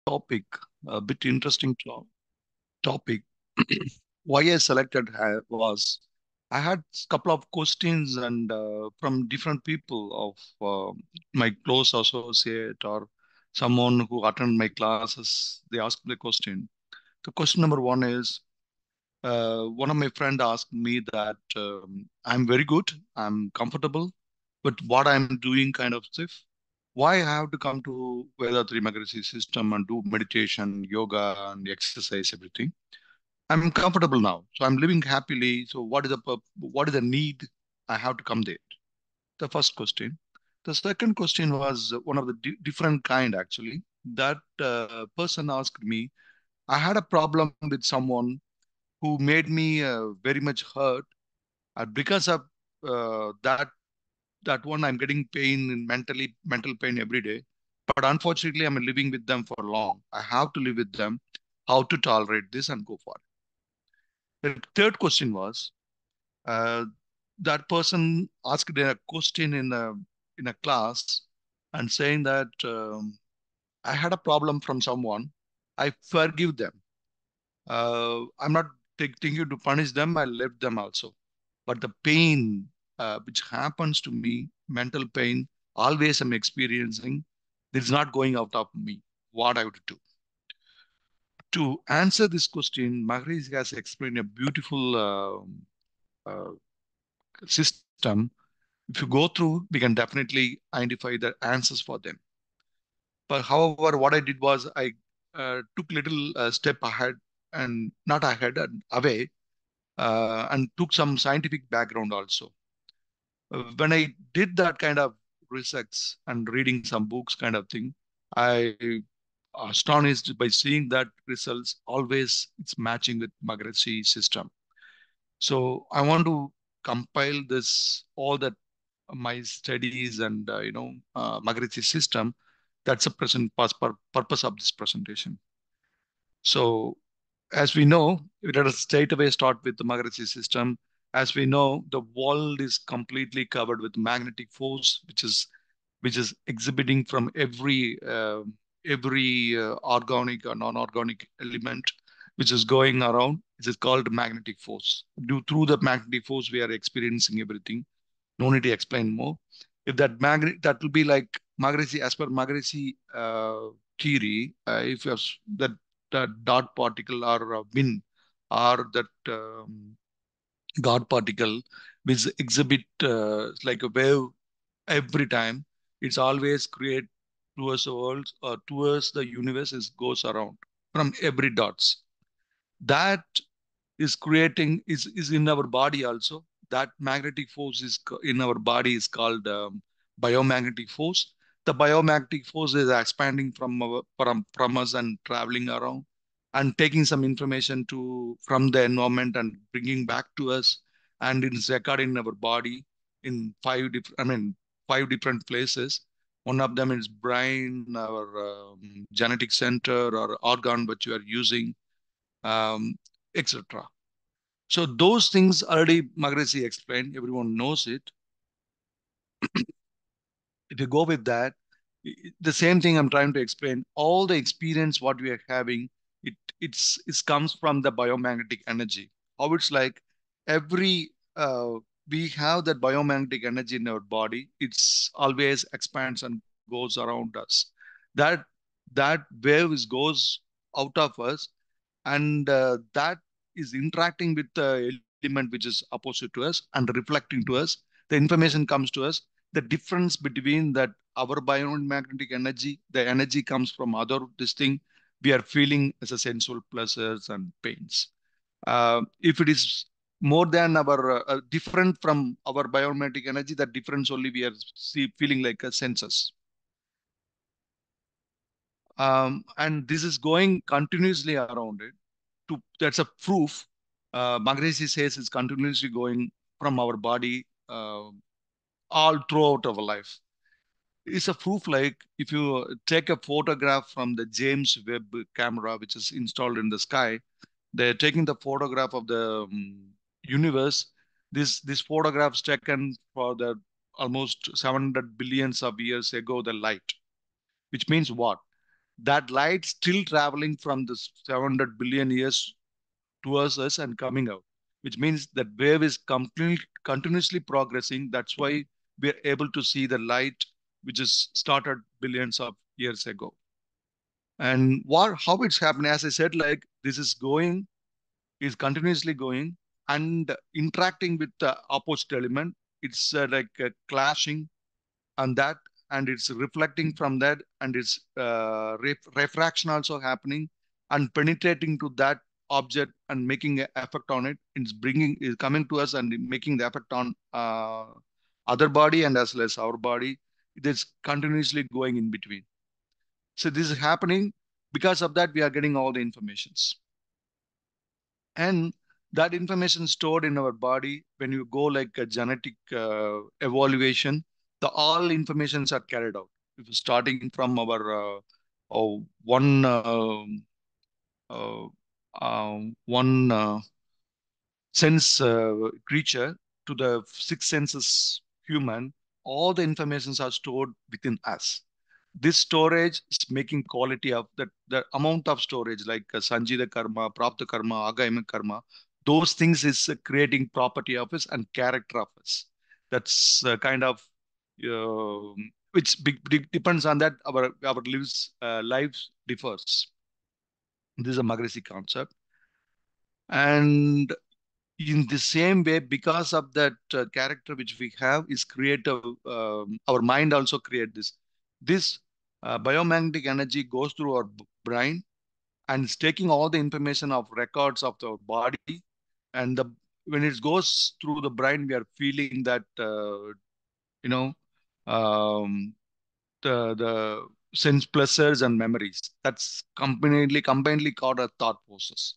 topic, a bit interesting topic. Why I selected was I had a couple of questions and from different people of my close associate or someone who attend my classes. They asked the question. The question number one is one of my friend asked me that I'm very good, I'm comfortable, but what I'm doing kind of stiff. Why I have to come to Vedatri Maharishi system and do meditation, yoga, and exercise, everything? I'm comfortable now, so I'm living happily. So what is the need? I have to come there. The first question. The second question was one of the different kind actually. That person asked me. I had a problem with someone who made me very much hurt, because of that one I'm getting pain and mental pain every day. But unfortunately, I'm living with them for long. I have to live with them. How to tolerate this and go for it. The third question was uh, that person asked a question in a class and saying that I had a problem from someone. I forgive them. I'm not thinking to punish them. I left them also. But the pain which happens to me, mental pain, always I'm experiencing, it's not going out of me. What I would do. To answer this question, Maharishi has explained a beautiful system. If you go through, we can definitely identify the answers for them. But however, what I did was I took little step ahead and not ahead and away, and took some scientific background also. When I did that kind of research and reading some books kind of thing, I astonished by seeing that results always it's matching with Maharishi system. So I want to compile this all that my studies and Maharishi system. That's the present purpose of this presentation. So as we know, let us straight away start with the Maharishi system. As we know, the world is completely covered with magnetic force, which is exhibiting from every organic or non-organic element which is going around. It is called magnetic force. Due through the magnetic force, we are experiencing everything. No need to explain more. If that magnet, that will be like Maharishi, as per Maharishi theory, if you have that dot particle or a wind or that God particle which exhibit like a wave every time, it's always create towards the world or towards the universe is goes around from every dots. That is creating is in our body also. That magnetic force is in our body is called biomagnetic force. The biomagnetic force is expanding from us and traveling around and taking some information to from the environment and bringing back to us, and it's recorded in our body in five different places. One of them is brain, our genetic center or organ which you are using, um, etc. So those things already Maharishi explained, everyone knows it. If you go with that, the same thing I'm trying to explain, all the experience what we are having, it comes from the biomagnetic energy. How it's like every we have that biomagnetic energy in our body, it's always expands and goes around us. That that wave is goes out of us, and that is interacting with the element which is opposite to us and reflecting to us. The information comes to us. The difference between that our biomagnetic energy, the energy comes from other this thing we are feeling as a sensual pleasures and pains. If it is more than our different from our biomagnetic energy, that difference only we are feeling like a senses. And this is going continuously around it. That's a proof. Maharishi says it's continuously going from our body all throughout our life. It's a proof like if you take a photograph from the James Webb camera, which is installed in the sky, they're taking the photograph of the universe. This photograph's taken for the almost 700 billions of years ago, the light, which means what? that light still traveling from the 700 billion years towards us and coming out, which means that wave is continuously progressing. That's why we're able to see the light, which is started billions of years ago. And how it's happening, as I said, like this is going, is continuously going and interacting with the opposite element. It's like clashing on that, and it's reflecting from that, and it's refraction also happening and penetrating to that object and making an effect on it. It's bringing, is coming to us and making the effect on other body and as well as our body. It is continuously going in between. So this is happening. Because of that, we are getting all the informations. And that information stored in our body, when you go like a genetic evaluation, the all informations are carried out. If you're starting from our one uh, one sense creature to the six senses human, all the informations are stored within us. This storage is making quality of the amount of storage, like Sanjita karma, Prapta karma, Agayama karma. Those things is creating property of us and character of us. That's kind of which depends on that our lives differs. This is a Magrisi concept. And in the same way, because of that character which we have is creative, our mind also create this biomagnetic energy goes through our brain and it's taking all the information of records of the body. And when it goes through the brain, we are feeling that you know um, the sense pleasures and memories. That's combinedly called a thought process.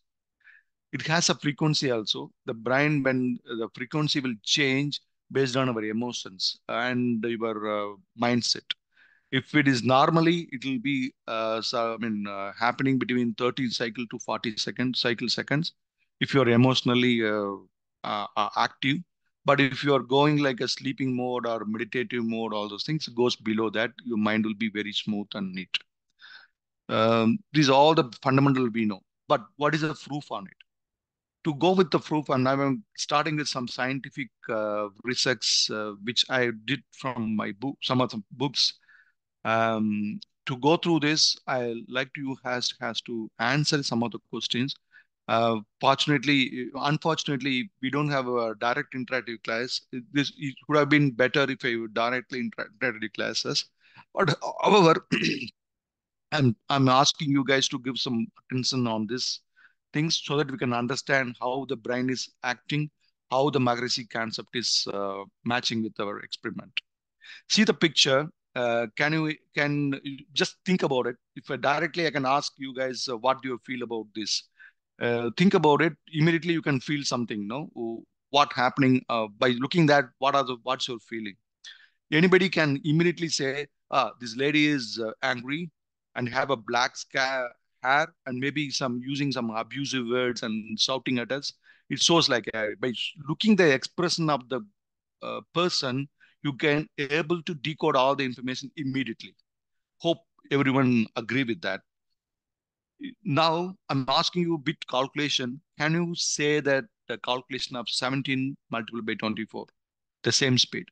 It has a frequency also. The brain, when the frequency will change based on our emotions and your mindset. If it is normally, it will be happening between 30 cycle to 40 seconds. If you're emotionally active, but if you are going like a sleeping mode or meditative mode, all those things, it goes below that. Your mind will be very smooth and neat. These are all the fundamental we know. But what is the proof on it? To go with the proof, and I'm starting with some scientific research, which I did from my book, some of the books. To go through this, I like you has to answer some of the questions. Unfortunately, we don't have a direct interactive class. It would have been better if I would directly interactive classes. But however, I'm asking you guys to give some attention on this things so that we can understand how the brain is acting, how the Magrisi concept is matching with our experiment. See the picture. Can you just think about it? If I can ask you guys, what do you feel about this? Think about it. Immediately, you can feel something. No, what happening by looking at what's your feeling? Anybody can immediately say, this lady is angry and have a hair and maybe some using some abusive words and shouting at us. It shows like by looking the expression of the person, you can able to decode all the information immediately. Hope everyone agree with that. Now I'm asking you a bit calculation. Can you say that the calculation of 17 multiplied by 24, the same speed?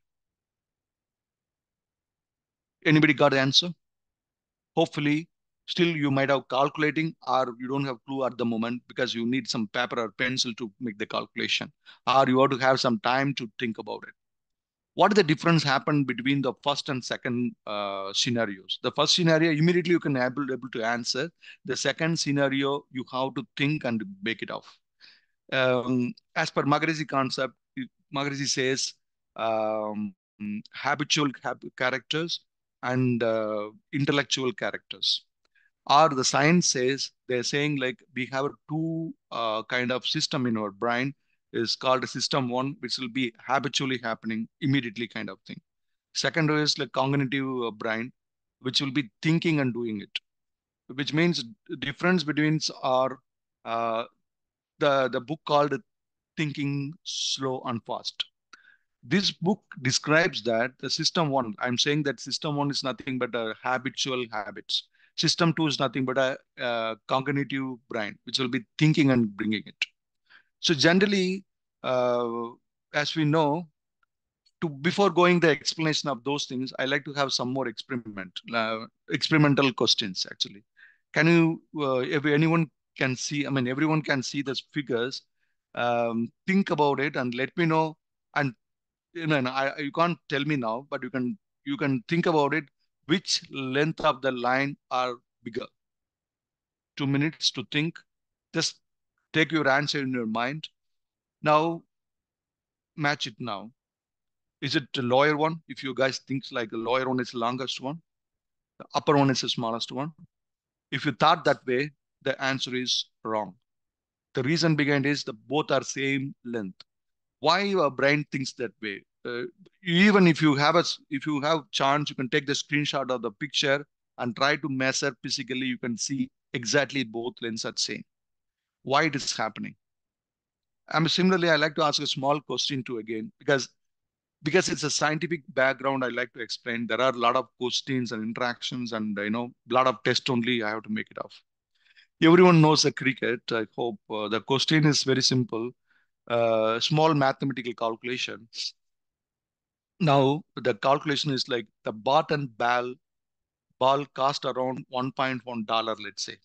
Anybody got the answer? Hopefully, still you might have calculating or you don't have clue at the moment because you need some paper or pencil to make the calculation, or you have to have some time to think about it. What the difference happened between the first and second scenarios? The first scenario, immediately you can able to answer. The second scenario, you have to think and make it off. As per Magrisi concept, Magrisi says characters and intellectual characters. Or the science says they're saying like we have a two kind of system in our brain is called system one, which will be habitually happening immediately kind of thing. Second is like cognitive brain, which will be thinking and doing it, which means difference between are uh, the book called Thinking Slow and Fast. This book describes that the system one, I'm saying that system one is nothing but habitual habits. System two is nothing but a cognitive brain, which will be thinking and bringing it. So generally, uh, as we know, to before going the explanation of those things, I like to have some more experimental questions actually. Can you, if anyone can see, I mean, everyone can see the figures, think about it and let me know. And you can't tell me now, but you can think about it. Which length of the line are bigger? 2 minutes to think. Just take your answer in your mind. Now match it now. Is it the lawyer one? If you guys think like the lawyer one is the longest one, the upper one is the smallest one. If you thought that way, the answer is wrong. The reason behind is the both are same length. Why your brain thinks that way? Even if you have chance, you can take the screenshot of the picture and try to measure physically. You can see exactly both lengths are same. Why it is happening? Similarly, I like to ask a small question too again because it's a scientific background. I like to explain. There are a lot of questions and interactions, and a lot of tests only. I have to make it off. Everyone knows the cricket. I hope the question is very simple. Small mathematical calculation. Now the calculation is like the bat and ball cost around $1.1. Let's say.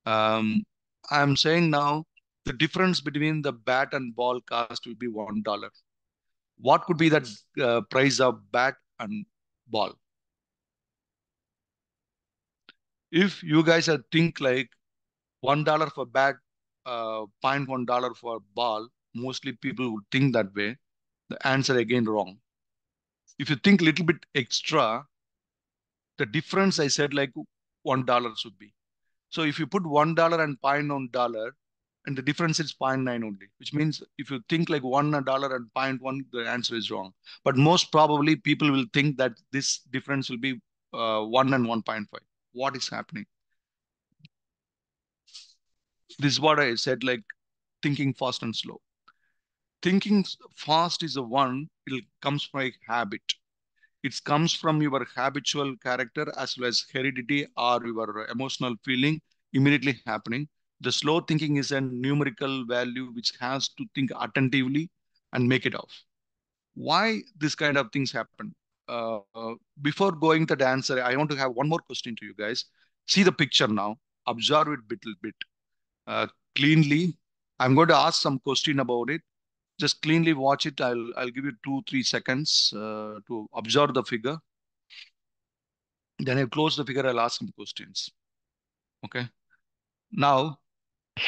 Um, I'm saying now the difference between the bat and ball cost will be $1. What could be the price of bat and ball? If you guys are think like $1 for bat, $0.1 for ball, mostly people would think that way. The answer again wrong. If you think a little bit extra, the difference I said like $1 should be. So if you put $1 and $0.1, and the difference is zero point 0.9 only, which means if you think like $1 and zero point 0.1, the answer is wrong. But most probably people will think that this difference will be 1 and 1.5. What is happening? This is what I said, like thinking fast and slow. Thinking fast is the one, it comes from a habit. It comes from your habitual character as well as heredity or your emotional feeling immediately happening. The slow thinking is a numerical value which has to think attentively and make it off. Why this kind of things happen? Before going to the answer, I want to have one more question to you guys. See the picture now. Observe it bit uh, cleanly. I'm going to ask some question about it. Just cleanly watch it. I'll give you 2-3 seconds to observe the figure. Then I close the figure. I'll ask some questions. Okay. Now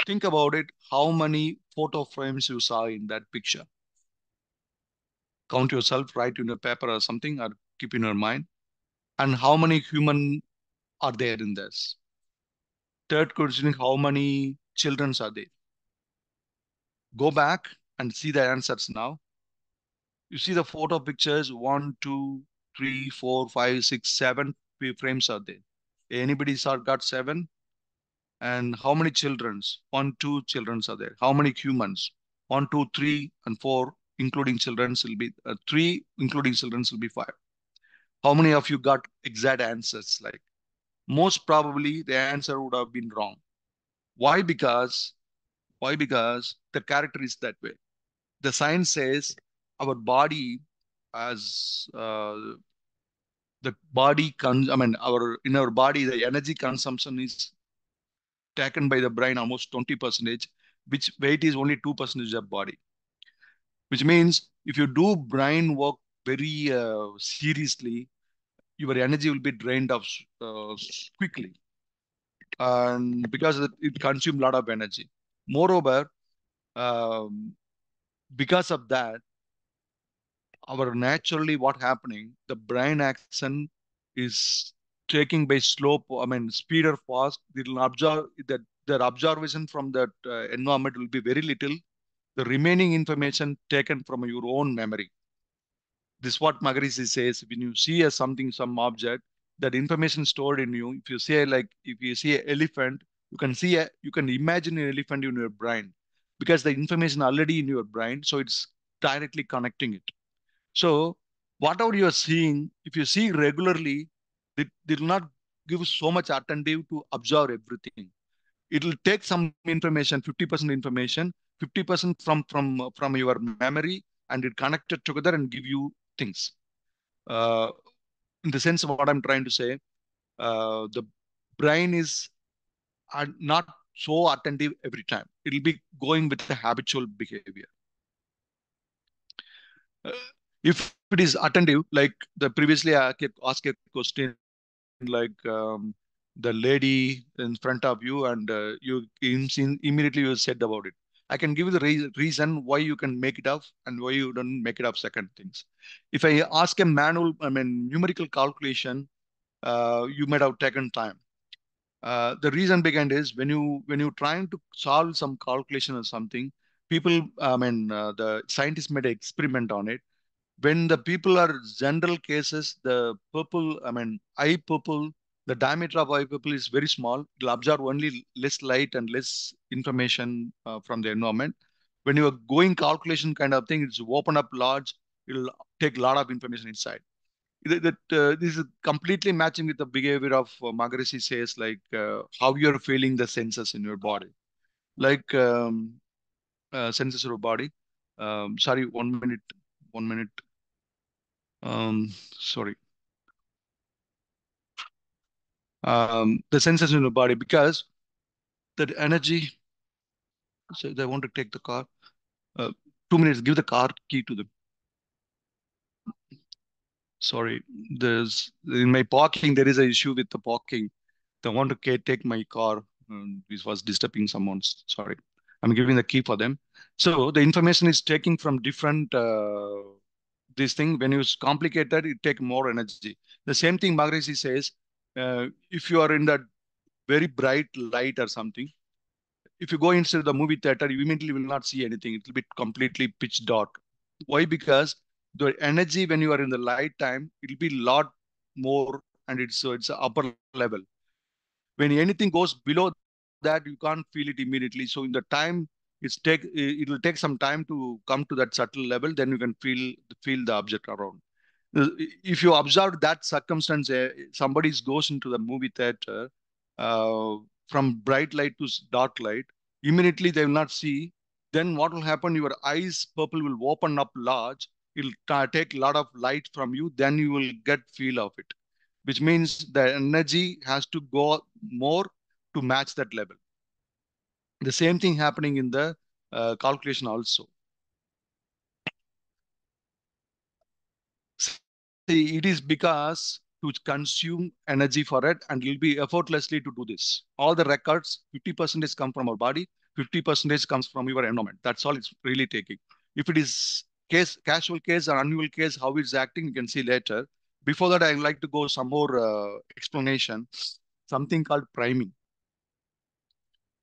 think about it. How many photo frames you saw in that picture? Count yourself. Write in a paper or something, or keep in your mind. And how many human are there in this? Third question: how many children are there? Go back and see the answers now. You see the photo pictures, one, two, three, four, five, six, seven frames are there. Anybody saw got seven? And how many childrens? One, two childrens are there. How many humans? One, two, three, and four, including childrens will be three, including childrens will be five. How many of you got exact answers? Like most probably the answer would have been wrong. Why? Because the character is that way. The science says our body as our in our body the energy consumption is taken by the brain almost 20%, which weight is only 2% of body. Which means if you do brain work very seriously, your energy will be drained off uh, quickly, and because it consumes a lot of energy. Moreover, um, because of that, our naturally what happening, the brain action is taking by slope, speed or fast, it will observe that their observation from that environment will be very little. The remaining information taken from your own memory. This is what Maharishi says. When you see some object, that information stored in you. If you say like, if you see an elephant, you can imagine an elephant in your brain because the information already in your brain. So it's directly connecting it. So whatever you are seeing, if you see regularly, it will not. give so much attentive to observe everything. It will take some information, 50% information, 50% from your memory, and it connected together and give you things. Uh, in the sense of what I'm trying to say, the brain is not so attentive every time. It'll be going with the habitual behavior. Uh, if it is attentive, like the previously I asked a question like the lady in front of you, and immediately you said about it. I can give you the reason why you can make it up and why you don't make it up. Second things, if I ask a manual, I mean numerical calculation, you might have taken time. The reason behind is when you trying to solve some calculation or something, people, I mean, the scientists made an experiment on it. When the people are general cases, the purple, I mean, eye purple, the diameter of eye purple is very small. It'll absorb only less light and less information from the environment. When you are going calculation kind of thing, it's open up large. It'll take a lot of information inside. This is completely matching with the behavior of Maharishi says, like how you're feeling the senses in your body, like senses of your body. Sorry, 1 minute, 1 minute. Sorry. The senses in your body because that energy. So they want to take the car. Uh, 2 minutes. Give the car key to them. Sorry, there's in my parking there is an issue with the parking. They want to take my car. This was disturbing someone's. Sorry, I'm giving the key for them. So the information is taking from different this thing. When it's complicated, it take more energy. The same thing Maharishi says. If you are in that very bright light or something, if you go inside the movie theater, you immediately will not see anything. It will be completely pitch dark. Why? Because the energy when you are in the light time, it will be lot more, and it's a upper level. When anything goes below that, you can't feel it immediately. So in the time it will take some time to come to that subtle level. Then you can feel the object around. If you observe that circumstance, somebody goes into the movie theater uh, from bright light to dark light, immediately they will not see. Then what will happen? Your eyes purple will open up large. It'll take a lot of light from you. Then you will get feel of it, which means the energy has to go more to match that level. The same thing happening in the calculation also. See, it is because to consume energy for it, and you'll be effortlessly to do this. All the records, 50% come from our body, 50% comes from your environment. That's all it's really taking. If it is casual case or unusual case, how it's acting, you can see later. Before that, I'd like to go some more explanation. Something called priming.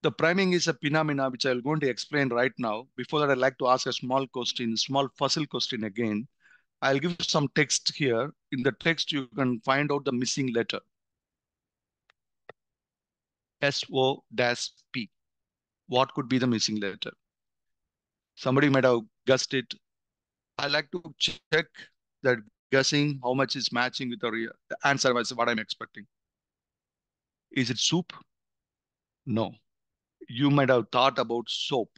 The priming is a phenomena which I'm going to explain right now. Before that, I'd like to ask a small question, small puzzle question again. I'll give some text here. In the text, you can find out the missing letter. SO-P. What could be the missing letter? Somebody might have guessed it. I like to check that guessing how much is matching with the answer was what I'm expecting. Is it soup? No. You might have thought about soap,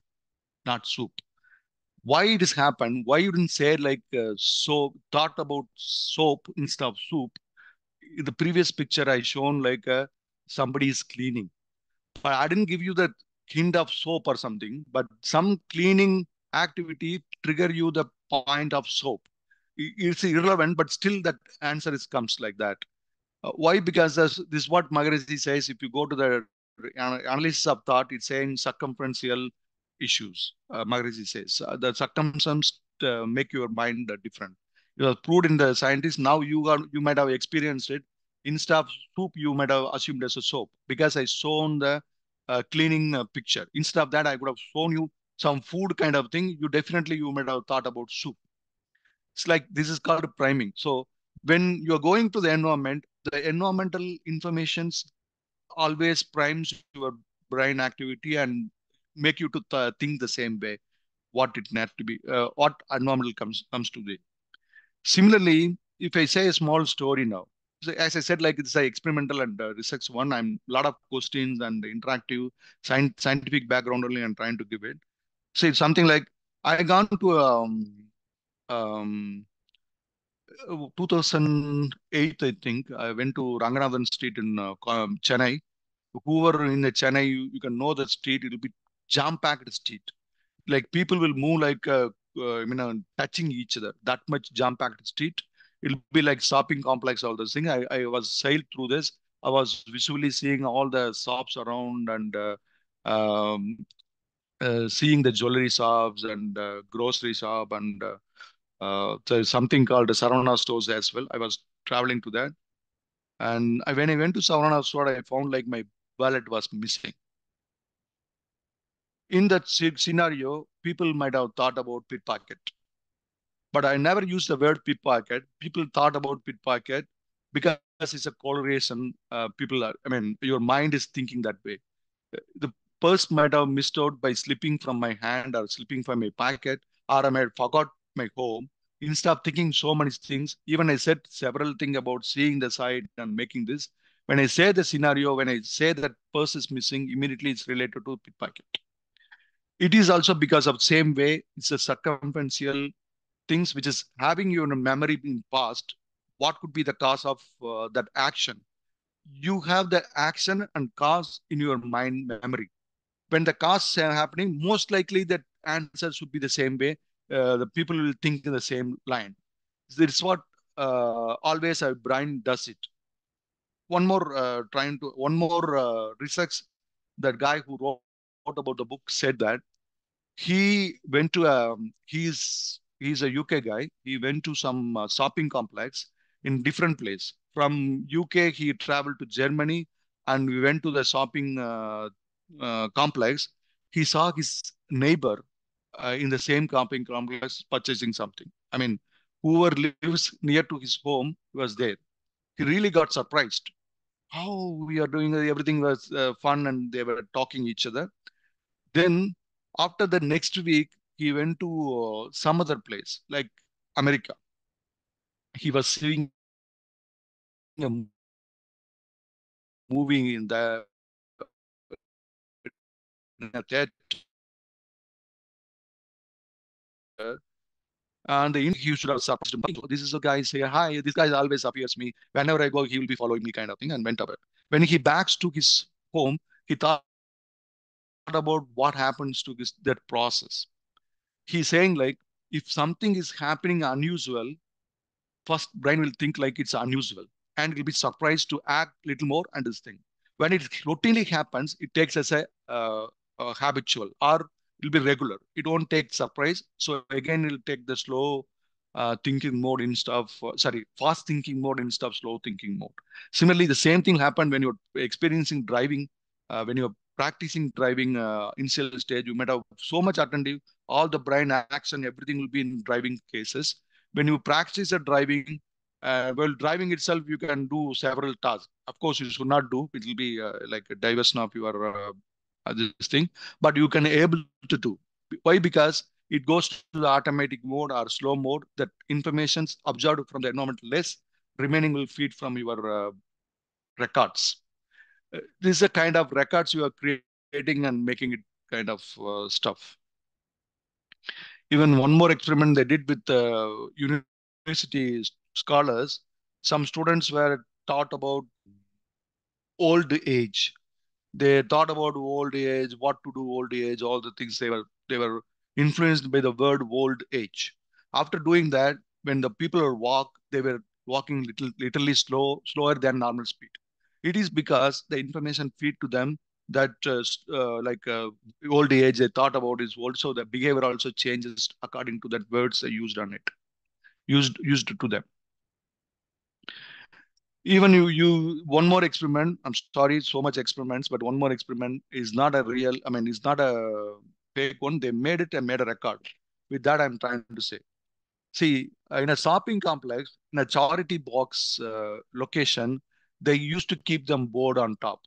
not soup. Why it has happened? Why you didn't say like soap? Thought about soap instead of soup? In the previous picture, I shown like somebody is cleaning. But I didn't give you the hint of soap or something, but some cleaning activity trigger you the point of soap. It's irrelevant, but still that answer is comes like that. Why? Because this is what Maharishi says. If you go to the analysis of thought, it's saying circumferential issues. Maharishi says the circumstances make your mind different. You have proved in the scientists. Now you might have experienced it. Instead of soup, you might have assumed as a soap because I shown the cleaning picture. Instead of that, I would have shown you some food kind of thing. You might have thought about soup. It's like this is called priming. So when you're going to the environment, the environmental informations always primes your brain activity and make you to think the same way what it had to be, what environmental comes to be. Similarly, if I say a small story now, So as I said, like it's a experimental and research one. I'm a lot of questions and interactive scientific background only I'm trying to give it. So it's something like I gone to um, 2008, I think. I went to Ranganathan Street in Chennai. Whoever in the Chennai, you can know the street. It'll be jam-packed street. Like people will move like touching each other. That much jam-packed street. It'll be like shopping complex. All those things. I was sailed through this. I was visually seeing all the shops around and um, seeing the jewelry shops and grocery shop and there's something called the Saravana stores as well. I was traveling to that, and when I went to Saravana store, I found like my wallet was missing. In that scenario, people might have thought about pickpocket, but I never used the word pickpocket. People thought about pickpocket because it's a correlation. People are, I mean, your mind is thinking that way. The purse might have missed out by slipping from my hand or slipping from my pocket, or I might have forgot my home. Instead of thinking so many things, even I said several things about seeing the site and making this. When I say the scenario, when I say that purse is missing, immediately it's related to pickpocket. It is also because of same way, it's a circumferential things which is having your memory in past. What could be the cause of that action? You have the action and cause in your mind memory. When the causes are happening, most likely that answer should be the same way. The people will think in the same line. It's what always our brain does it. One more research. That guy who wrote about the book said that he went to he's a UK guy. He went to some shopping complex in different place. From UK, he traveled to Germany, and we went to the shopping complex. He saw his neighbor in the same shopping complex purchasing something. I mean, whoever lives near to his home was there. He really got surprised. How we are doing everything was fun, and they were talking each other. Then after the next week, he went to some other place like America. He was seeing a movie in the in a theater, and the Indian guy should have surprised him. He think he should have surprised him. So this is a guy say, hi, this guy always appears me. Whenever I go, he will be following me kind of thing, and went away. When he backs to his home, he thought about what happens to this that process. He's saying like, if something is happening unusual, first brain will think like it's unusual and it will be surprised to act little more and this thing. When it routinely happens, it takes as a habitual or it will be regular. It won't take surprise. So again, it'll take the slow thinking mode instead of fast thinking mode instead of slow thinking mode. Similarly, the same thing happened when you're experiencing driving. When you're practicing driving initial stage, you might have so much attentive, all the brain action, everything will be in driving cases. When you practice a driving, well, driving itself, you can do several tasks. Of course, you should not do. It will be like a diversion of your this thing, but you can able to do. Why? Because it goes to the automatic mode or slow mode. That information's observed from the environment less, remaining will feed from your records. This is a kind of records you are creating and making it kind of stuff. Even one more experiment they did with university scholars. Some students were taught about old age. They thought about old age, what to do old age, all the things they were influenced by the word old age. After doing that, when the people are walk, they were walking literally slower than normal speed. It is because the information feed to them that like old age they thought about is old, so the behavior also changes according to that words they used on it, used to them. Even one more experiment. I'm sorry, so much experiments, but one more experiment is not a real. I mean, it's not a fake one. They made it and made a record. With that, I'm trying to say. See, in a shopping complex, in a charity box location, they used to keep them board on top.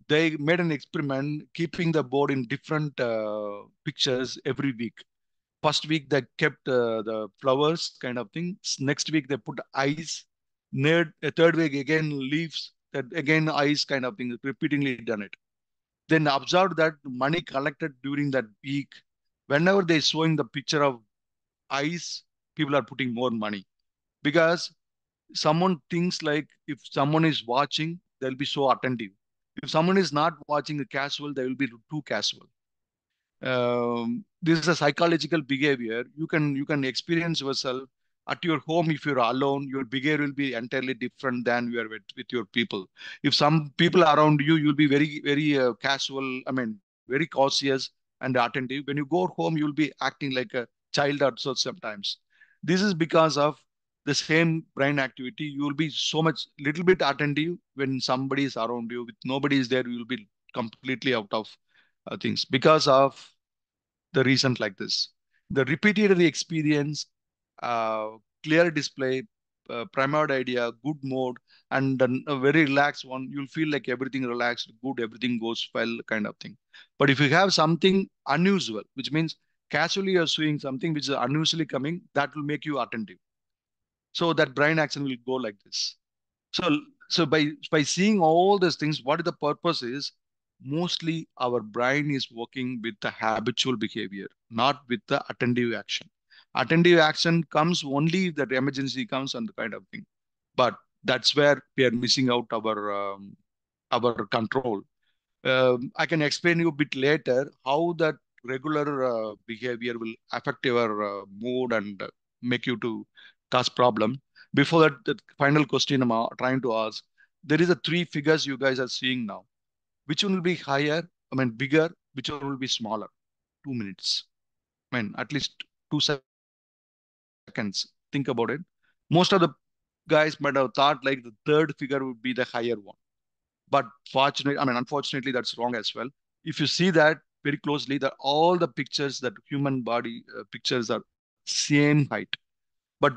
They made an experiment keeping the board in different pictures every week. First week they kept the flowers kind of thing. Next week they put eyes. A third week again leaves, that again ice kind of thing, repeatedly done it. Then observe that money collected during that week, whenever they're showing the picture of ice, people are putting more money because someone thinks like if someone is watching, they'll be so attentive. If someone is not watching casual, they will be too casual. This is a psychological behavior. You can experience yourself at your home. If you're alone, your behavior will be entirely different than you are with your people. If some people around you, you'll be very casual, I mean very cautious and attentive. When you go home, you'll be acting like a child also sometimes. This is because of the same brain activity. You will be so much little bit attentive when somebody is around you. With nobody is there, you will be completely out of things because of the reasons like this. The repeated experience, uh, clear display, primary idea, good mode, and a very relaxed one, you'll feel like everything relaxed, good, everything goes well, kind of thing. But if you have something unusual, which means casually you're seeing something which is unusually coming, that will make you attentive. So that brain action will go like this. So, so by seeing all these things, what the purpose is? Mostly our brain is working with the habitual behavior, not with the attentive action. Attentive action comes only if that emergency comes and the kind of thing. But that's where we are missing out our control. I can explain you a bit later how that regular behavior will affect your mood and make you to cause problem. Before that, the final question I'm trying to ask, there is a three figures you guys are seeing now. Which one will be higher? I mean, bigger. Which one will be smaller? 2 minutes. I mean, at least 2 seconds. Think about it. Most of the guys might have thought like the third figure would be the higher one. But fortunately, I mean, unfortunately, that's wrong as well. If you see that very closely, that all the pictures that human body pictures are same height, but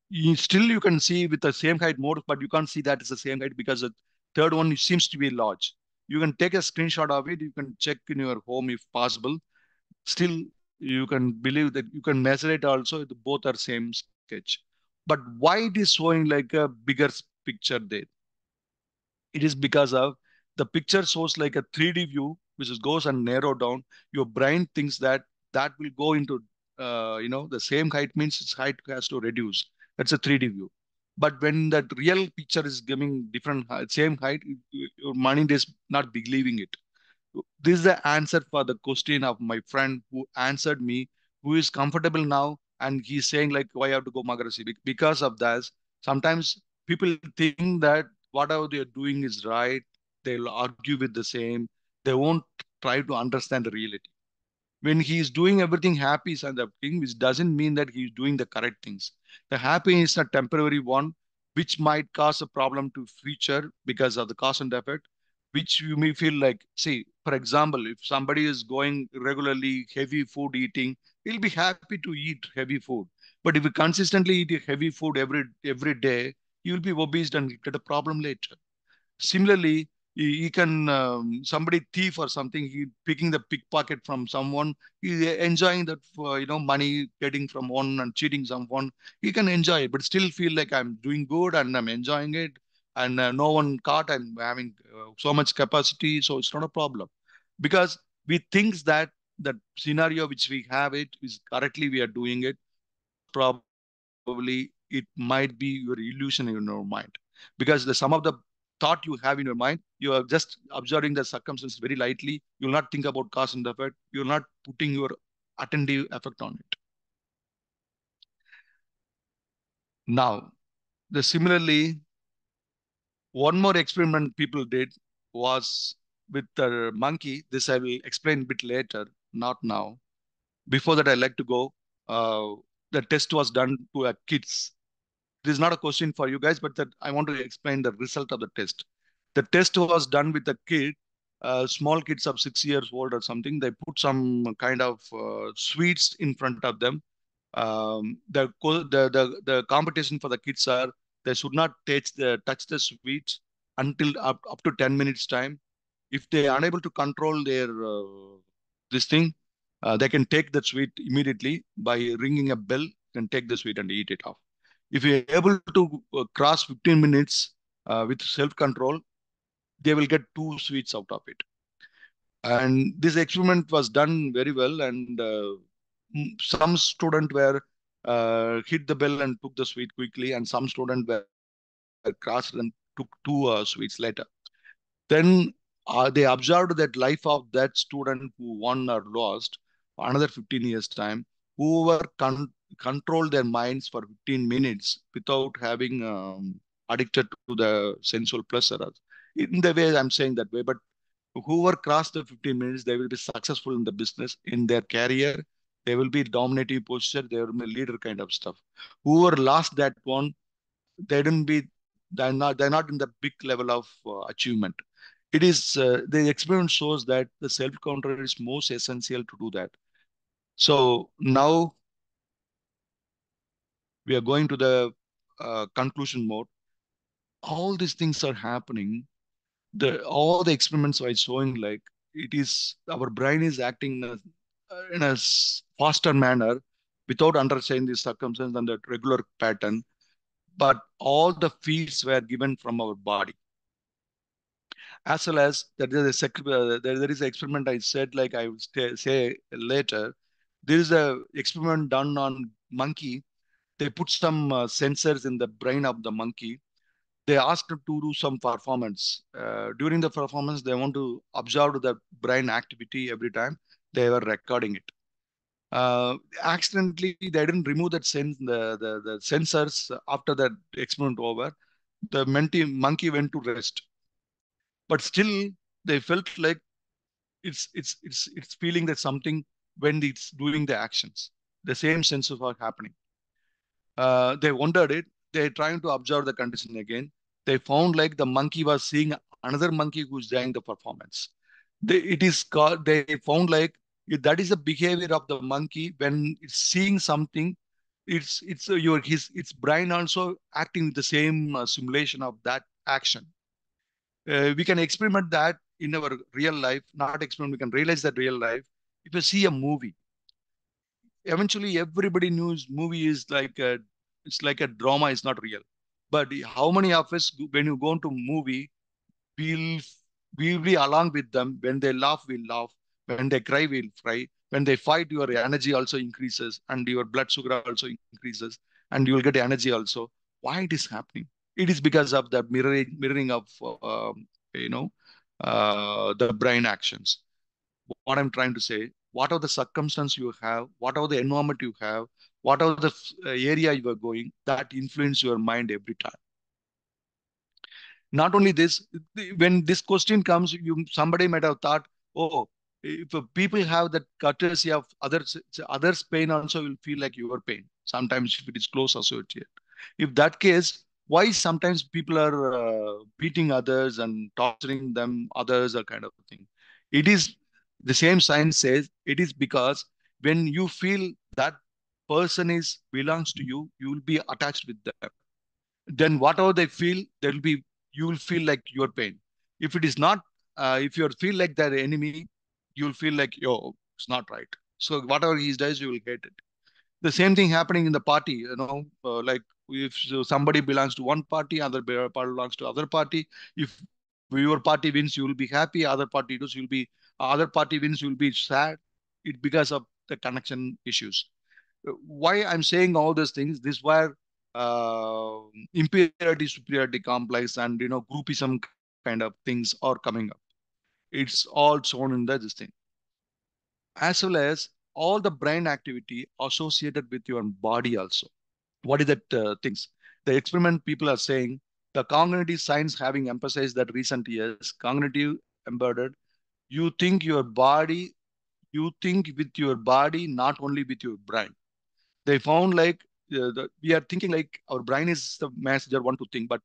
you can see with the same height more, but you can't see that it's the same height because the third one seems to be large. You can take a screenshot of it. You can check in your home if possible. Still, you can believe that you can measure it also. Both are same sketch. But why it is showing like a bigger picture there? It is because of the picture shows like a 3D view, which is goes and narrow down. Your brain thinks that that will go into, the same height means its height has to reduce. That's a 3D view. But when that real picture is giving different same height, your mind is not believing it. This is the answer for the question of my friend who answered me, who is comfortable now, and he's saying like, why I have to go Magarasi? Because of that, sometimes people think that whatever they're doing is right. They'll argue with the same. They won't try to understand the reality. When he is doing everything happy is the king, which doesn't mean that he is doing the correct things. The happy is a temporary one, which might cause a problem to future because of the cause and effect, which you may feel like, see, for example, if somebody is going regularly heavy food eating, he'll be happy to eat heavy food. But if you consistently eat heavy food every day, you will be obese and get a problem later. Similarly, he can somebody thief or something. He picking the pickpocket from someone. He enjoying that money getting from one and cheating someone. He can enjoy it, but still feel like I'm doing good and I'm enjoying it, and no one caught. I'm having so much capacity, so it's not a problem because we think that that scenario which we have it is correctly we are doing it. Most probably it might be your illusion in your mind because the some of the thought you have in your mind, you are just observing the circumstance very lightly. You'll not think about cause and effect. You're not putting your attentive effect on it. Now, similarly, one more experiment people did was with the monkey. This I will explain a bit later, not now. Before that, I like to go. Uh, the test was done to a kids. This is not a question for you guys, but that I want to explain the result of the test. The test was done with a kid, small kids of 6 years old or something. They put some kind of sweets in front of them. The competition for the kids are they should not touch the sweets until up to 10 minutes time. If they are unable to control their this thing, they can take the sweet immediately by ringing a bell. Can take the sweet and eat it off. If you're able to cross 15 minutes with self-control, they will get two sweets out of it. And this experiment was done very well, and some student were hit the bell and took the sweet quickly, and some student were crossed and took two sweets later. Then they observed that life of that student who won or lost for another 15 years time, whoever controlled their minds for 15 minutes without having addicted to the sensual pleasure. In the way I'm saying that way, but whoever crossed the 15 minutes, they will be successful in the business, in their career. They will be dominating posture. They will be leader kind of stuff. Whoever lost that one, they didn't be. They're not in the big level of achievement. It is the experiment shows that the self control is most essential to do that. So now we are going to the conclusion mode. All these things are happening. All the experiments are showing like it is our brain is acting in a faster manner without understanding the circumstance and the regular pattern. But all the feeds were given from our body, as well as there is an experiment I said like I will say later. There is a experiment done on monkey. They put some sensors in the brain of the monkey. They asked to do some performance. During the performance, they want to observe the brain activity every time they were recording it. Accidentally, they didn't remove that the sensors after that experiment over. The monkey went to rest, but still they felt like it's feeling that something when it's doing the actions. The same senses are happening. They wondered it. They're trying to observe the condition again. They found like the monkey was seeing another monkey who's doing the performance. It is called. They found like that is the behavior of the monkey when it's seeing something. It's your his its brain also acting with the same simulation of that action. We can experiment that in our real life. Not experiment. We can realize that real life. If you see a movie, eventually everybody knows movie is like it's like a drama is not real, but how many of us when you go into movie we'll we'll be along with them. When they laugh we'll laugh, when they cry we'll cry, when they fight your energy also increases and your blood sugar also increases and you will get energy also. Why it is happening? It is because of the mirroring of you know the brain actions. What I'm trying to say, whatever the circumstance you have, whatever the environment you have, whatever the area you are going, that influence your mind every time. Not only this, when this question comes, somebody might have thought, oh, if people have that courtesy of others' pain also will feel like your pain. Sometimes if it is close associated. If that case, why sometimes people are beating others and torturing them, others are kind of thing. It is the same science says it is because when you feel that person is belongs to you, you will be attached with them. Then whatever they feel, there will be you will feel like your pain. If it is not, if you feel like that enemy, you will feel like yo, it's not right. So whatever he does, you will hate it. The same thing happening in the party. Like if somebody belongs to one party, other party belongs to other party. If your party wins, you will be happy. Other party does, you'll be other party wins, you'll be sad. It because of the connection issues. Why I'm saying all these things, this where inferiority superiority complex and groupism kind of things are coming up. It's all shown in this thing, as well as all the brain activity associated with your body also. What is that things? The experiment people are saying the cognitive science having emphasized that recent years cognitive embedded. You think your body, you think with your body, not only with your brain. They found like we are thinking like our brain is the messenger one to think, but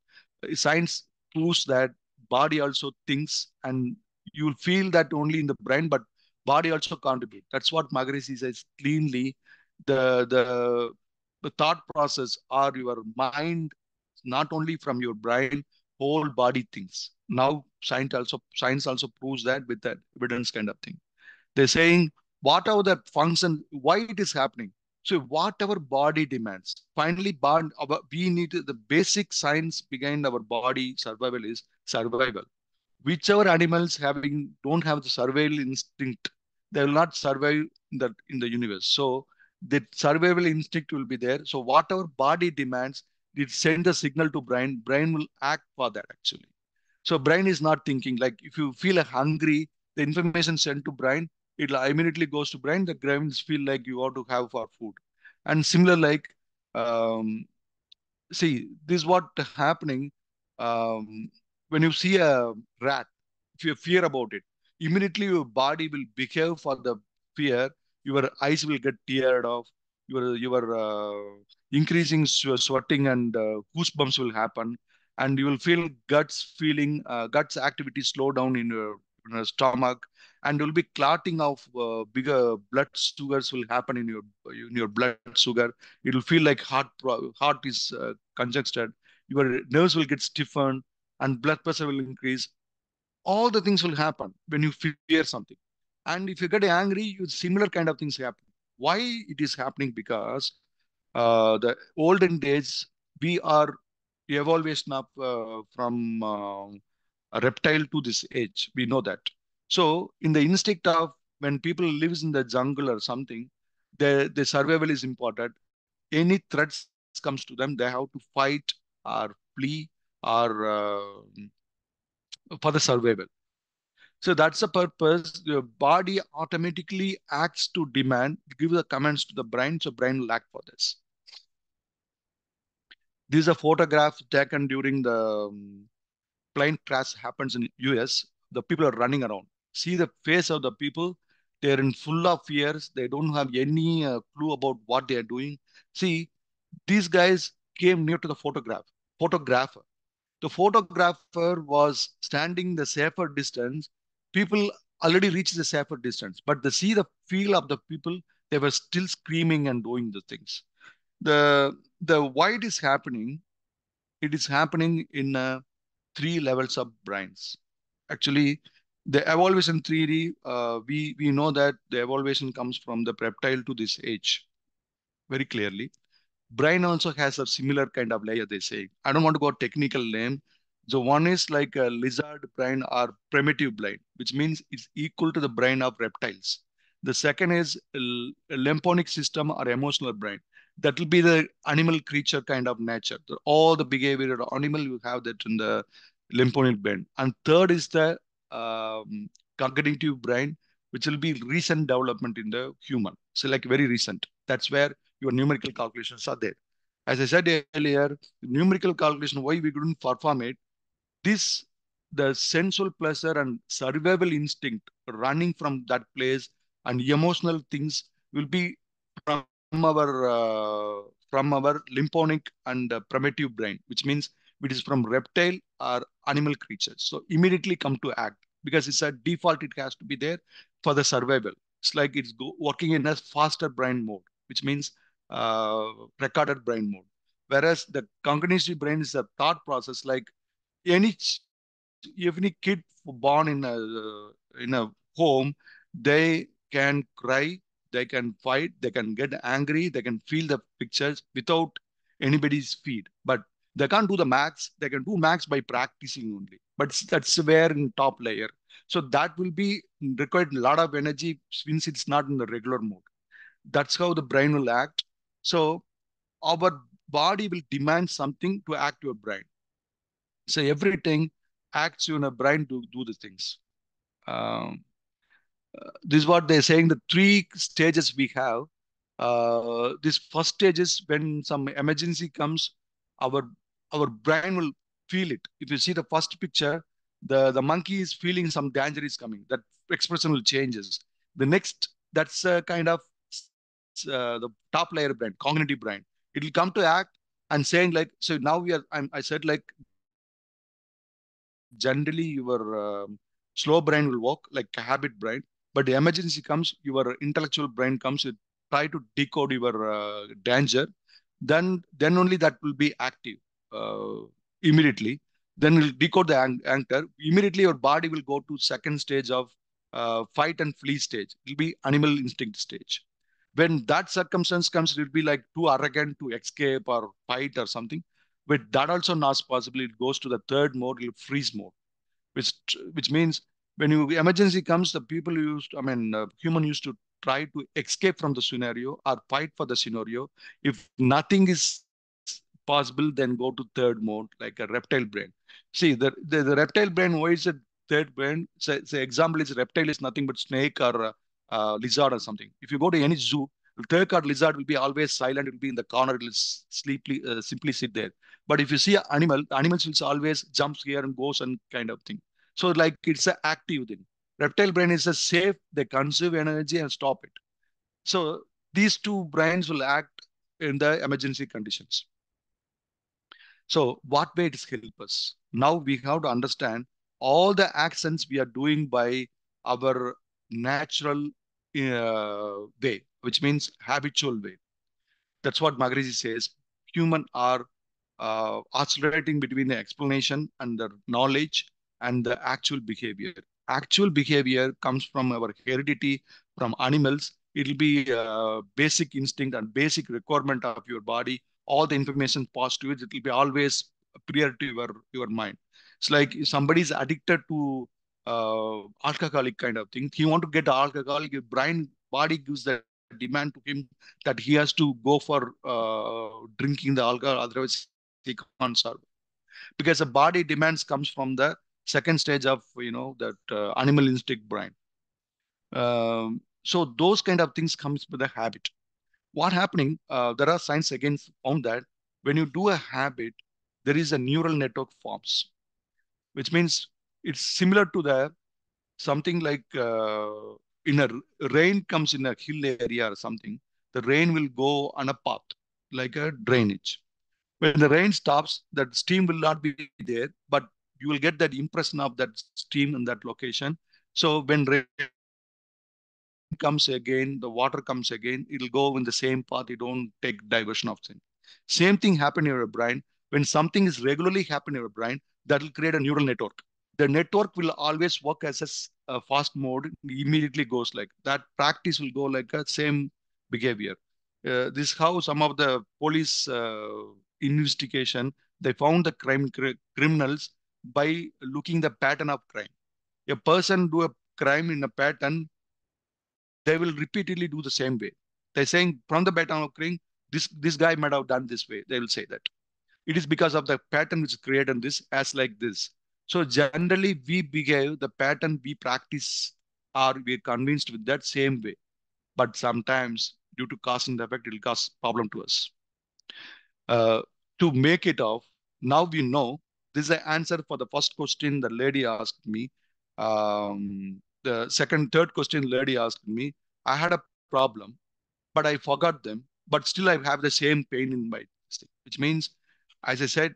science proves that body also thinks, and you'll feel that only in the brain, but body also contribute. That's what Magrisi says cleanly. The the the thought process or your mind, not only from your brain, whole body thinks. Now science also proves that with that evidence kind of thing. They're saying whatever that function, why it is happening. So whatever body demands, finally, we need the basic science behind our body survival is survival. Whichever animals don't have the survival instinct, they will not survive in the universe. So the survival instinct will be there. So whatever body demands, it send the signal to brain. Brain will act for that actually. So brain is not thinking like if you feel hungry, the information sent to brain, it immediately goes to brain. The brain feel like you want to have for food, and similar like um, see this is what happening um, when you see a rat. If you fear about it, immediately your body will behave for the fear. Your eyes will get teared off. Your increasing sweating and goosebumps will happen, and you will feel guts activity slow down in your stomach, and there will be clotting of bigger blood sugars will happen in your blood sugar. It will feel like heart is congested. Your nerves will get stiffened, and blood pressure will increase. All the things will happen when you fear something. And if you get angry, similar kind of things happen. Why it is happening? Because the olden days, we are evolution of from a reptile to this age. We know that. So in the instinct of when people lives in the jungle or something, the survival is important. Any threats comes to them, they have to fight or flee or for the survival. So that's the purpose. Your body automatically acts to demand, give the commands to the brain, so brain will act for this. These are photographs taken during the plane crash happens in US. The people are running around. See the face of the people. They're in full of fears. They don't have any clue about what they are doing. See, these guys came near to the photographer. The photographer was standing the safer distance. People already reached the safer distance, but they see the feel of the people. They were still screaming and doing the things. The why it is happening? It is happening in three levels of brains. Actually, the evolution theory, we know that the evolution comes from the reptile to this age very clearly. Brain also has a similar kind of layer, they say. I don't want to go technical name. So one is like a lizard brain or primitive brain, which means it's equal to the brain of reptiles. The second is a lymphonic system or emotional brain. That will be the animal creature kind of nature. All the behavior of animal, you have that in the lymphonic brain. And third is the cognitive brain, which will be recent development in the human. So like very recent. That's where your numerical calculations are there. As I said earlier, numerical calculation, why we couldn't perform it, this, the sensual pleasure and survival instinct running from that place and emotional things will be from our lymphonic and primitive brain, which means it is from reptile or animal creatures. So immediately come to act because it's a default. It has to be there for the survival. It's like working in a faster brain mode, which means recorded brain mode. Whereas the cognitive brain is a thought process. Like any kid born in a home, they can cry, they can fight, they can get angry, they can feel the pictures without anybody's feed. But they can't do the maths. They can do maths by practicing only. But that's where in top layer. So that will be required a lot of energy since it's not in the regular mode. That's how the brain will act. So our body will demand something to act your brain. So everything acts in a brain to do the things. Um, this is what they're saying. The three stages we have. This first stage is when some emergency comes, our our brain will feel it. If you see the first picture, the monkey is feeling some danger is coming. That expression will changes. The next, that's kind of the top layer brain, cognitive brain. It will come to act and saying like, so now I said like generally your slow brain will work like a habit brain, but the emergency comes, your intellectual brain comes, it try to decode your danger. Then only that will be active immediately. Then we'll decode the anchor. Immediately your body will go to second stage of fight and flee stage. It will be animal instinct stage. When that circumstance comes, it will be like too arrogant to escape or fight or something. But that also not possible. It goes to the third mode, freeze mode, which which means when you emergency comes, the people used, I mean, human used to try to escape from the scenario or fight for the scenario. If nothing is possible, then go to third mode, like a reptile brain. See, the reptile brain, why is it third brain? Say example is reptile is nothing but snake or lizard or something. If you go to any zoo, the third card lizard will be always silent. It will be in the corner. It will sleepily, simply sit there. But if you see an animal, the animals will always jumps here and goes and kind of thing. So like it's an active thing. Reptile brain is a safe. They conserve energy and stop it. So these two brains will act in the emergency conditions. So what way it help us? Now we have to understand all the actions we are doing by our natural way, which means habitual way. That's what Magrizi says. Human are oscillating between the explanation and the knowledge and the actual behavior. Actual behavior comes from our heredity, from animals. It'll be basic instinct and basic requirement of your body. All the information passed to it, it will be always prior to your mind. It's like if somebody is addicted to alcoholic kind of thing. He want to get alcohol. Your brain body gives the demand to him that he has to go for drinking the alcohol, otherwise he can't survive. Because the body demands comes from the second stage of that animal instinct brain. So those kind of things comes with a habit. What happening? There are science again found that when you do a habit, there is a neural network forms, which means it's similar to the something like in a rain comes in a hill area or something. The rain will go on a path like a drainage. When the rain stops, that steam will not be there, but you will get that impression of that steam in that location. So when rain comes again, the water comes again, it'll go in the same path. You don't take diversion of thing. Same thing happen in your brain. When something is regularly happen in your brain, that will create a neural network. The network will always work as a fast mode, immediately goes like that. Practice will go like a same behavior. This is how some of the police investigation, they found the criminals by looking the pattern of crime. A person do a crime in a pattern, they will repeatedly do the same way. They're saying from the pattern of crime, this guy might have done this way. They will say that it is because of the pattern which is created this as like this. So generally we behave the pattern we practice or we're convinced with that same way. But sometimes due to cause and effect, it will cause problem to us. Uh, to make it off, now we know this is the answer for the first question the lady asked me. The second, third question lady asked me, I had a problem, but I forgot them, but still I have the same pain in my thing, which means, as I said,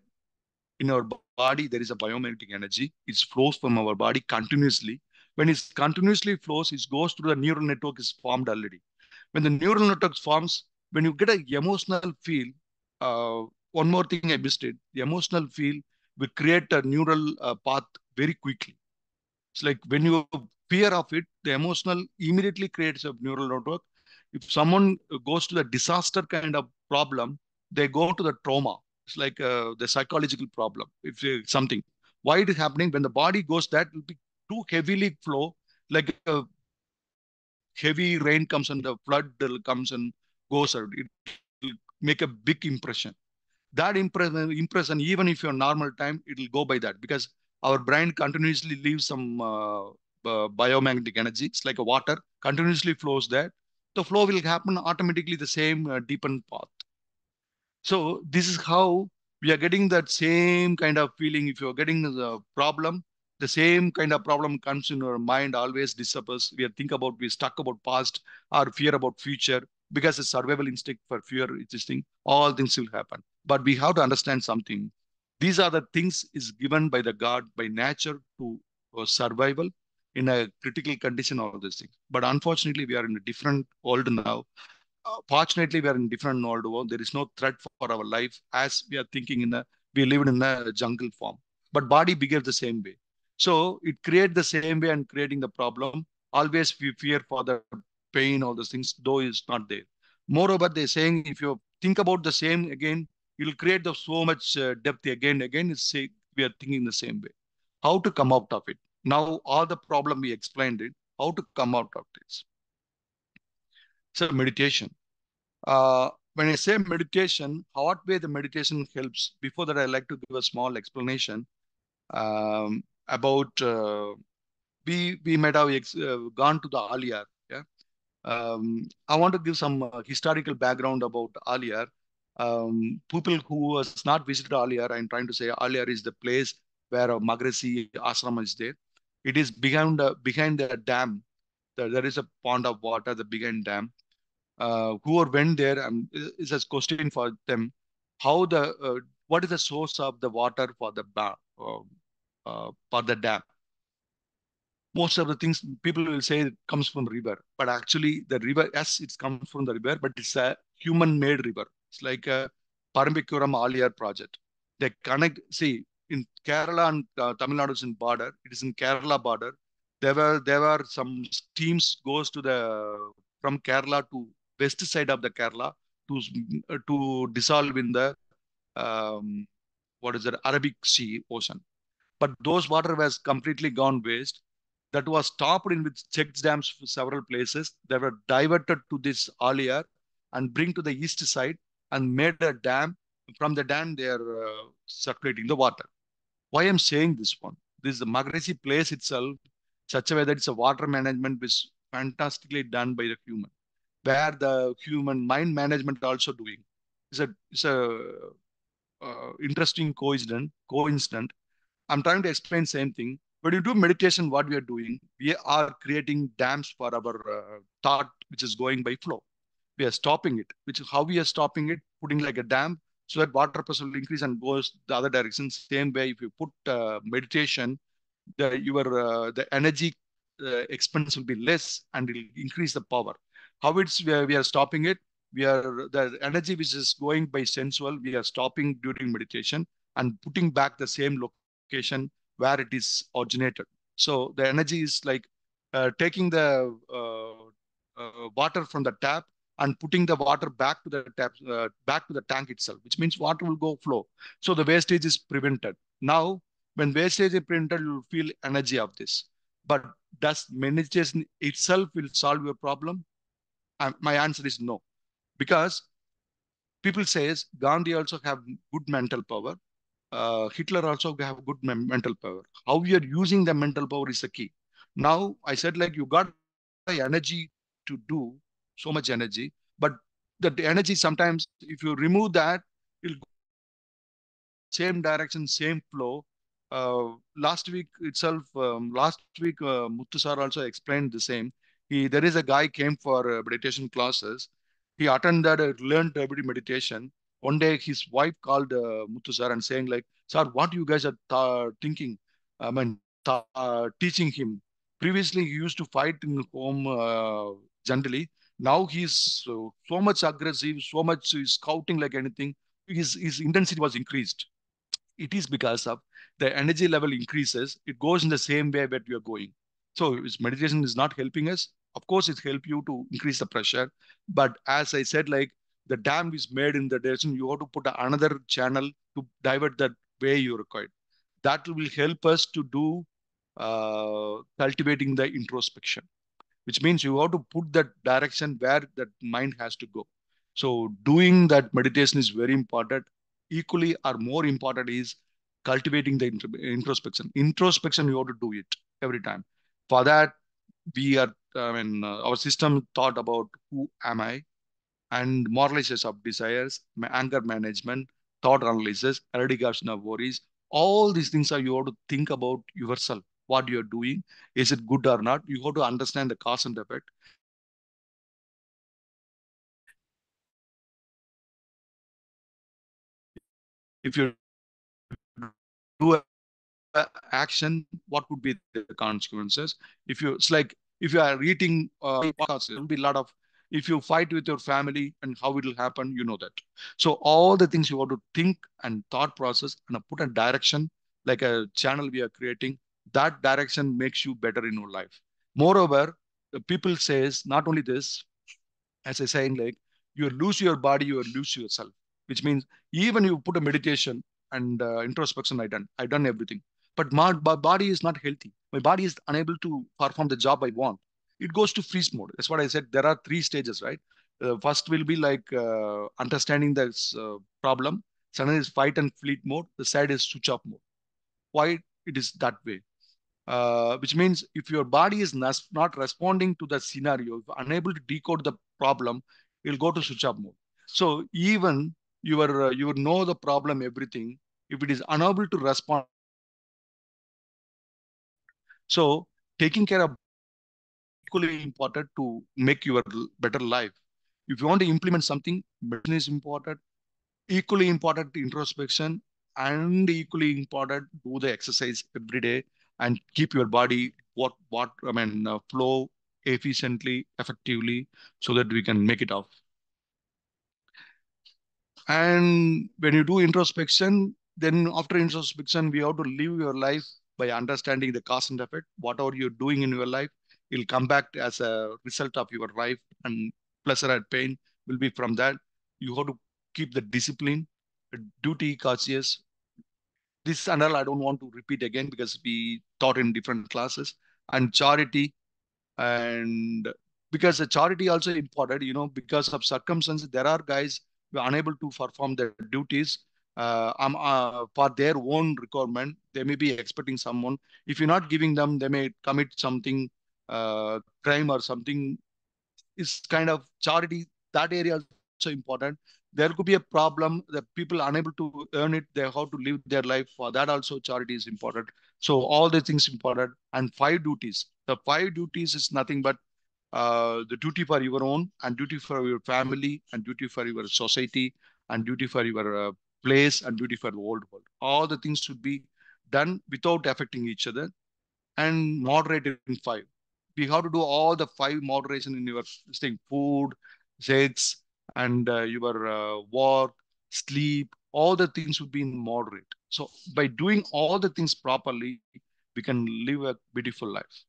in our body, there is a biomagnetic energy. It flows from our body continuously. When it continuously flows, it goes through the neural network is formed already. When the neural network forms, when you get an emotional feel, uh, one more thing I missed it, the emotional feel will create a neural path very quickly. It's like when you fear of it, the emotional immediately creates a neural network. If someone goes to the disaster kind of problem, they go to the trauma. It's like the psychological problem. If something, why it is happening when the body goes, that will be too heavily flow, like a heavy rain comes and the flood comes and goes out. It will make a big impression. That impression, even if you're normal time, it will go by that because our brain continuously leaves some biomagnetic energy. It's like a water continuously flows there. The flow will happen automatically the same deepened path. So this is how we are getting that same kind of feeling. If you're getting the problem, the same kind of problem comes in your mind, always disappears. We stuck about past or fear about future because it's survival instinct for fear existing. All things will happen. But we have to understand something. These are the things is given by the God, by nature to survival in a critical condition, all these things. But unfortunately, we are in a different world now. Fortunately, we are in different world. There is no threat for our life as we are thinking we live in a jungle form. But body behaves the same way. So it creates the same way and creating the problem. Always we fear for the pain, all those things, though is not there. Moreover, they're saying if you think about the same again, you'll create the so much depth again. Again, it's say we are thinking the same way. How to come out of it? Now, all the problem we explained it. How to come out of this? So meditation. When I say meditation, what way the meditation helps? Before that, I like to give a small explanation about we might have gone to the Aliyar. Yeah, I want to give some historical background about Aliyar. People who has not visited Aliyar, I'm trying to say Aliyar is the place where Magrasi ashram is there. It is behind the dam. There is a pond of water, the behind dam. Whoever went there, is a question for them. How the what is the source of the water for for the dam? Most of the things people will say it comes from river, but actually the river, yes, it comes from the river, but it's a human-made river. It's like a Parambikuram Aliyar project. They connect. See, in Kerala and Tamil Nadu is in border. It is in Kerala border. There were some streams goes to the from Kerala to west side of the Kerala to dissolve in the um, what is it, Arabic Sea Ocean. But those water was completely gone waste. That was stopped in with check dams for several places. They were diverted to this Aliyar and bring to the east side and made a dam. From the dam, they are circulating the water. Why I'm saying this one? This is the Magresi place itself, such a way that it's a water management which is fantastically done by the human, where the human mind management also doing. It's a interesting coincidence. I'm trying to explain same thing. When you do meditation, what we are doing, we are creating dams for our thought, which is going by flow. We are stopping it, which is how we are stopping it, putting like a dam so that water pressure will increase and goes the other direction. Same way, if you put meditation, the energy expense will be less and it will increase the power. How it's we are stopping it? We are the energy which is going by sensual. We are stopping during meditation and putting back the same location where it is originated. So the energy is like taking the water from the tap and putting the water back to the tap, back to the tank itself, which means water will go flow. So the wastage is prevented. Now, when wastage is prevented, you will feel energy of this. But does meditation itself will solve your problem? My answer is no, because people says Gandhi also have good mental power. Hitler also have good mental power. How you are using the mental power is the key. Now I said like you got the energy to do so much energy, but that energy sometimes if you remove that, it'll go in the same direction, same flow. Last week itself, Muthu sir also explained the same. There is a guy came for meditation classes. He attended, learned every meditation. One day, his wife called Muthu sir and saying like, "Sir, what you guys are thinking? I mean, teaching him. Previously, he used to fight in home generally. Now he's so much aggressive, so much scouting like anything. His intensity was increased. It is because of the energy level increases. It goes in the same way that we are going. So meditation is not helping us. Of course, it helps you to increase the pressure. But as I said, like the dam is made in the direction, you have to put another channel to divert that way you require. That will help us to do cultivating the introspection, which means you have to put that direction where that mind has to go. So doing that meditation is very important. Equally or more important is cultivating the introspection. Introspection, you have to do it every time. For that, our system thought about who am I and moralization of desires, anger management, thought analysis, eradication of worries. All these things are you have to think about yourself. What you're doing, is it good or not? You have to understand the cause and effect. If you do a action, what would be the consequences? If you are eating causes, there will be a lot of. If you fight with your family and how it will happen, you know that. So all the things you want to think and thought process and put a direction like a channel we are creating. That direction makes you better in your life. Moreover, the people says not only this, as I saying, like you lose your body, you lose yourself, which means even you put a meditation and introspection, I done everything, but my body is not healthy. My body is unable to perform the job I want. It goes to freeze mode. That's what I said. There are three stages, right? First will be like understanding this problem. Second is fight and fleet mode. The third is switch off mode. Why it is that way? Which means if your body is not responding to the scenario, if unable to decode the problem, you'll go to switch off mode. So even you know the problem, everything, if it is unable to respond, it will go to freeze mode. So taking care of body is equally important to make your better life. If you want to implement something, medicine is important. Equally important introspection, and equally important do the exercise every day and keep your body what flow efficiently, effectively, so that we can make it off. And when you do introspection, then after introspection, we have to live your life by understanding the cause and effect. Whatever you're doing in your life will come back as a result of your life, and pleasure and pain will be from that. You have to keep the discipline, duty conscious. This and all I don't want to repeat again because we taught in different classes. And charity, and because the charity also important, because of circumstances, there are guys who are unable to perform their duties for their own requirement. They may be expecting someone. If you're not giving them, they may commit something, crime or something. Is kind of charity. That area also important. There could be a problem that people unable to earn it. They have to live their life. For that also charity is important. So all the things important. And five duties. The five duties is nothing but the duty for your own, and duty for your family, and duty for your society, and duty for your place, and duty for the old world. All the things should be done without affecting each other, and moderate in five. We have to do all the five moderation in your thing: food, sex, and your work, sleep. All the things should be in moderate. So by doing all the things properly, we can live a beautiful life.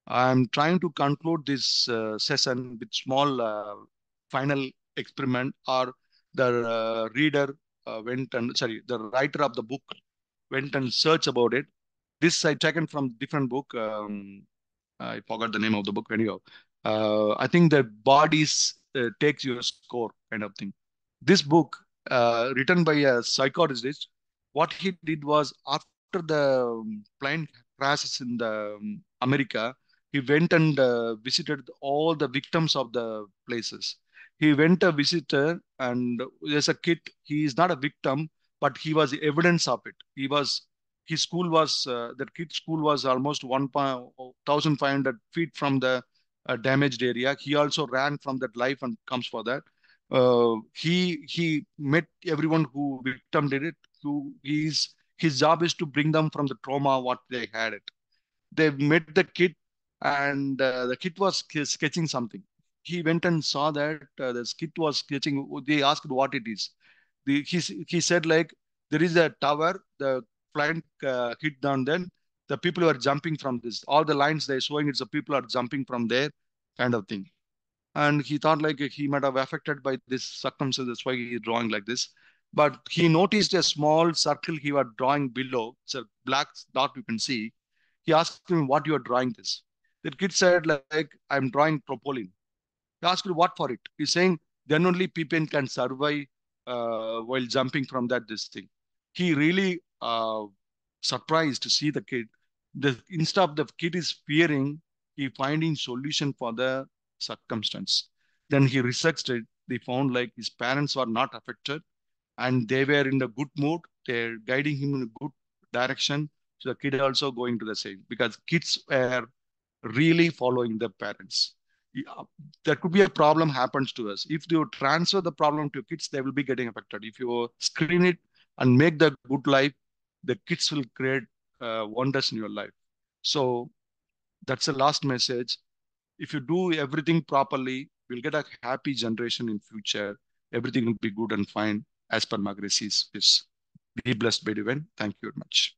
I'm trying to conclude this session with small final experiment. Or the reader went and sorry, the writer of the book went and searched about it. This I taken from different book. I forgot the name of the book. Anyhow, I think the bodies takes your score kind of thing. This book, written by a psychologist, what he did was after the plane crashes in the America, he went and visited all the victims of the places. He went a visitor, and there's a kid. He is not a victim, but he was evidence of it. His school was that kid's school was almost 1,500 feet from the damaged area. He also ran from that life and comes for that. He met everyone who victim did it. His job is to bring them from the trauma what they had it. They met the kid, and the kid was sketching something. He went and saw that the kid was sketching. They asked what it is. He said like there is a tower. The plane hit down. Then the people were jumping from this. All the lines they're showing, it's the people are jumping from there, kind of thing. And he thought like he might have affected by this circumstance. That's why he's drawing like this. But he noticed a small circle he was drawing below. It's a black dot you can see. He asked him, what you are drawing this? The kid said like, I'm drawing propolis. He asked what for it. He's saying then only people can survive while jumping from this thing. He really surprised to see the kid. Instead of the kid is fearing, he finding solution for the circumstance. Then he researched it. They found like his parents were not affected, and they were in the good mood. They're guiding him in a good direction. So the kid also going to the same, because kids were really following the parents. Yeah, there could be a problem happens to us. If you transfer the problem to kids, they will be getting affected. If you screen it and make the good life, the kids will create wonders in your life. So that's the last message. If you do everything properly, we'll get a happy generation in future. Everything will be good and fine as per Margaret says. Be blessed, by divine. Thank you very much.